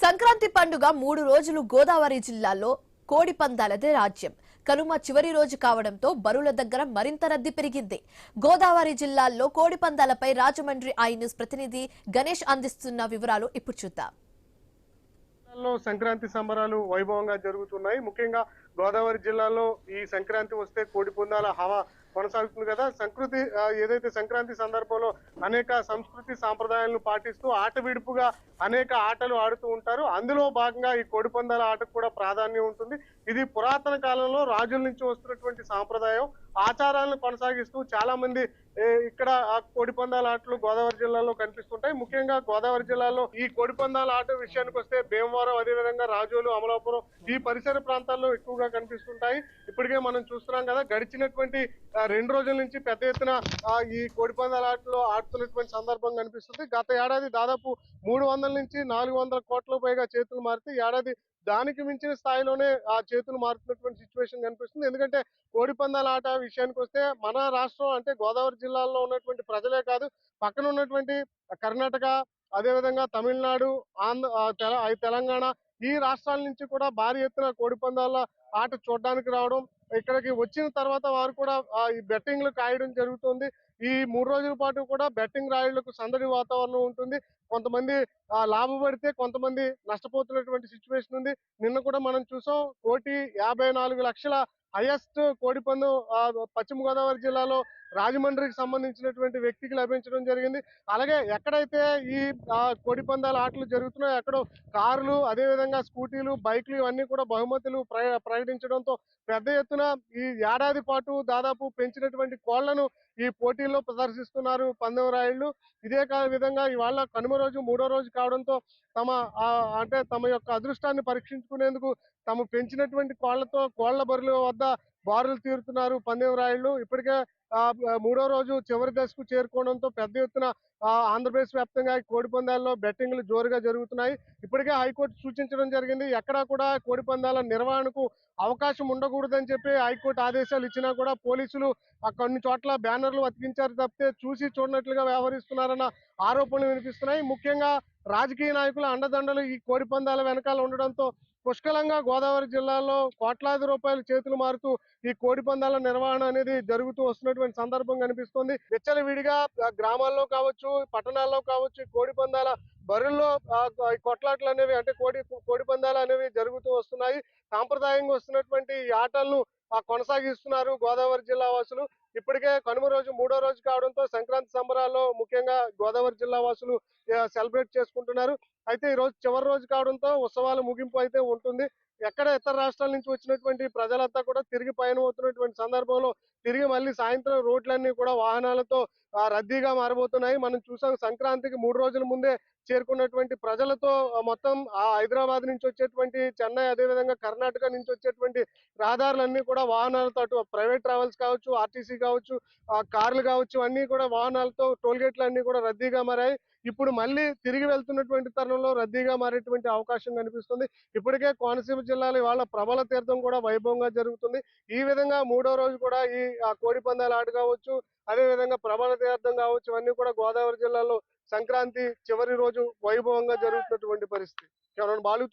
సంక్రాంతి పండుగ 3 రోజులు గోదావరి జిల్లాలో కోడి పందాలదే రాజ్యం. కనుమ చివరి రోజు కావడంతో బరుల దగ్గర మరింత రద్దీ పెరిగింది. గోదావరి జిల్లాలో కోడి పందాలపై రాజమండ్రి ఐ న్యూస్ ప్రతినిధి గణేష్ అందిస్తున్న వివరాలు ఇప్పుడు చూద్దాం. సంక్రాంతి సంబరాలు వైభవంగా జరుగుతున్నాయి. ముఖ్యంగా గోదావరి జిల్లాలో ఈ సంక్రాంతి వస్తే కోడి పందాల హవా కొనసాగుతుంది కదా. ఏదైతే సంక్రాంతి సందర్భంలో అనేక సంస్కృతి సాంప్రదాయాలను పాటిస్తూ ఆట విడుపుగా అనేక ఆటలు ఆడుతూ ఉంటారు. అందులో భాగంగా ఈ కోడి పందాల ఆటకు కూడా ప్రాధాన్యం ఉంటుంది. ఇది పురాతన కాలంలో రాజుల నుంచి వస్తున్నటువంటి సాంప్రదాయం. ఆచారాలను కొనసాగిస్తూ చాలా మంది ఇక్కడ కోడి పందాల ఆటలు గోదావరి జిల్లాలో కనిపిస్తుంటాయి. ముఖ్యంగా గోదావరి జిల్లాలో ఈ కోడి పందాల ఆట విషయానికి వస్తే భీమవరం, అదేవిధంగా రాజోలు, అమలాపురం ఈ పరిసర ప్రాంతాల్లో ఎక్కువగా కనిపిస్తుంటాయి. ఇప్పటికే మనం చూస్తున్నాం కదా, గడిచినటువంటి 2 రోజుల నుంచి పెద్ద ఎత్తున ఈ కోడి పందాల ఆటలో ఆడుతున్నటువంటి సందర్భం కనిపిస్తుంది. గత ఏడాది దాదాపు 300 నుంచి 400 కోట్ల పైగా చేతులు మారితే ఏడాది దానికి మించిన స్థాయిలోనే ఆ చేతులు మారుతున్నటువంటి సిచ్యువేషన్ కనిపిస్తుంది. ఎందుకంటే కోడి పందాల ఆట విషయానికి వస్తే మన రాష్ట్రం అంటే గోదావరి జిల్లాలో ఉన్నటువంటి ప్రజలే కాదు, పక్కన ఉన్నటువంటి కర్ణాటక, అదేవిధంగా తమిళనాడు, తెలంగాణ ఈ రాష్ట్రాల నుంచి కూడా భారీ ఎత్తున కోడి పందాల ఆట చూడడానికి రావడం, ఇక్కడికి వచ్చిన తర్వాత వారు కూడా ఈ బెట్టింగ్లు కాయడం జరుగుతుంది. ఈ 3 రోజుల పాటు కూడా బెట్టింగ్ రాయుళ్లకు సందడి వాతావరణం ఉంటుంది. కొంతమంది లాభపడితే కొంతమంది నష్టపోతున్నటువంటి సిచ్యువేషన్ ఉంది. నిన్న కూడా మనం చూసాం, 1,54,00,000 హైయెస్ట్ కోడి పందెం పశ్చిమ గోదావరి జిల్లాలో రాజమండ్రికి సంబంధించినటువంటి వ్యక్తికి లభించడం జరిగింది. అలాగే ఎక్కడైతే ఈ కోడి పందాల ఆటలు జరుగుతున్నాయో ఎక్కడో కార్లు, అదేవిధంగా స్కూటీలు, బైక్లు ఇవన్నీ కూడా బహుమతులు ప్రకటించడంతో పెద్ద ఎత్తున ఈ ఏడాది పాటు దాదాపు పెంచినటువంటి కోళ్లను ఈ పోటీల్లో ప్రదర్శిస్తున్నారు పందెం రాయుళ్లు. ఇదే విధంగా ఇవాళ కనుమ రోజు 3వ రోజు కావడంతో తమ యొక్క అదృష్టాన్ని పరీక్షించుకునేందుకు తాము పెంచినటువంటి కోళ్ల బరుల వద్ద బారులు తీరుతున్నారు పందెం రాయుళ్లు. ఇప్పటికే 3వ రోజు చివరి దశకు చేరుకోవడంతో పెద్ద ఎత్తున ఆంధ్రప్రదేశ్ వ్యాప్తంగా కోడి పందాల్లో బెట్టింగ్లు జోరుగా జరుగుతున్నాయి. ఇప్పటికే హైకోర్టు సూచించడం జరిగింది, ఎక్కడా కూడా కోడి పందాల నిర్వహణకు అవకాశం ఉండకూడదని చెప్పి హైకోర్టు ఆదేశాలు ఇచ్చినా కూడా పోలీసులు కొన్ని చోట్ల బ్యానర్లు అతికించారు తప్పితే చూసి చూడనట్లుగా వ్యవహరిస్తున్నారన్న ఆరోపణలు వినిపిస్తున్నాయి. ముఖ్యంగా రాజకీయ నాయకుల అండదండలు ఈ కోడి పందాల వెనకాల ఉండడంతో పుష్కలంగా గోదావరి జిల్లాలో కోట్లాది రూపాయలు చేతులు మారుతూ ఈ కోడి పందాల నిర్వహణ అనేది జరుగుతూ వస్తున్నటువంటి సందర్భం కనిపిస్తుంది. విచ్చలవిడిగా గ్రామాల్లో కావచ్చు, పట్టణాల్లో కావచ్చు కోడి పందాల బరుల్లో కొట్లాట్లు అనేవి అంటే కోడి పందాలు అనేవి జరుగుతూ వస్తున్నాయి. సాంప్రదాయంగా వస్తున్నటువంటి ఈ ఆటలను కొనసాగిస్తున్నారు గోదావరి జిల్లా వాసులు. ఇప్పటికే కనుమ రోజు 3వ రోజు కావడంతో సంక్రాంతి సంబరాల్లో ముఖ్యంగా గోదావరి జిల్లా వాసులు సెలబ్రేట్ చేసుకుంటున్నారు. అయితే ఈ రోజు చివరి రోజు కావడంతో ఉత్సవాల ముగింపు అయితే ఉంటుంది. ఎక్కడ ఇతర రాష్ట్రాల నుంచి వచ్చినటువంటి ప్రజలంతా కూడా తిరిగి పయనం అవుతున్నటువంటి సందర్భంలో తిరిగి మళ్ళీ సాయంత్రం రోడ్లన్నీ కూడా వాహనాలతో రద్దీగా మారబోతున్నాయి. మనం చూసాం, సంక్రాంతికి 3 రోజుల ముందే చేరుకున్నటువంటి ప్రజలతో మొత్తం హైదరాబాద్ నుంచి వచ్చేటువంటి చెన్నై, అదేవిధంగా కర్ణాటక నుంచి వచ్చేటువంటి రహదారులన్నీ కూడా వాహనాలతో, అటు ప్రైవేట్ ట్రావెల్స్ కావచ్చు, ఆర్టీసీ కావచ్చు, కార్లు కావచ్చు, అన్ని కూడా వాహనాలతో టోల్ గేట్లు అన్ని కూడా రద్దీగా మారాయి. ఇప్పుడు మళ్ళీ తిరిగి వెళ్తున్నటువంటి తరుణంలో రద్దీగా మారేటువంటి అవకాశం కనిపిస్తుంది. ఇప్పటికే కోనసీమ జిల్లాలో ఇవాళ ప్రబల తీర్థం కూడా వైభవంగా జరుగుతుంది. ఈ విధంగా 3వ రోజు కూడా ఈ కోడి పందాల ఆట కావచ్చు, అదేవిధంగా ప్రబల తీర్థం కావచ్చు, ఇవన్నీ కూడా గోదావరి జిల్లాలో సంక్రాంతి చివరి రోజు వైభవంగా జరుగుతున్నటువంటి పరిస్థితి. బాలుతో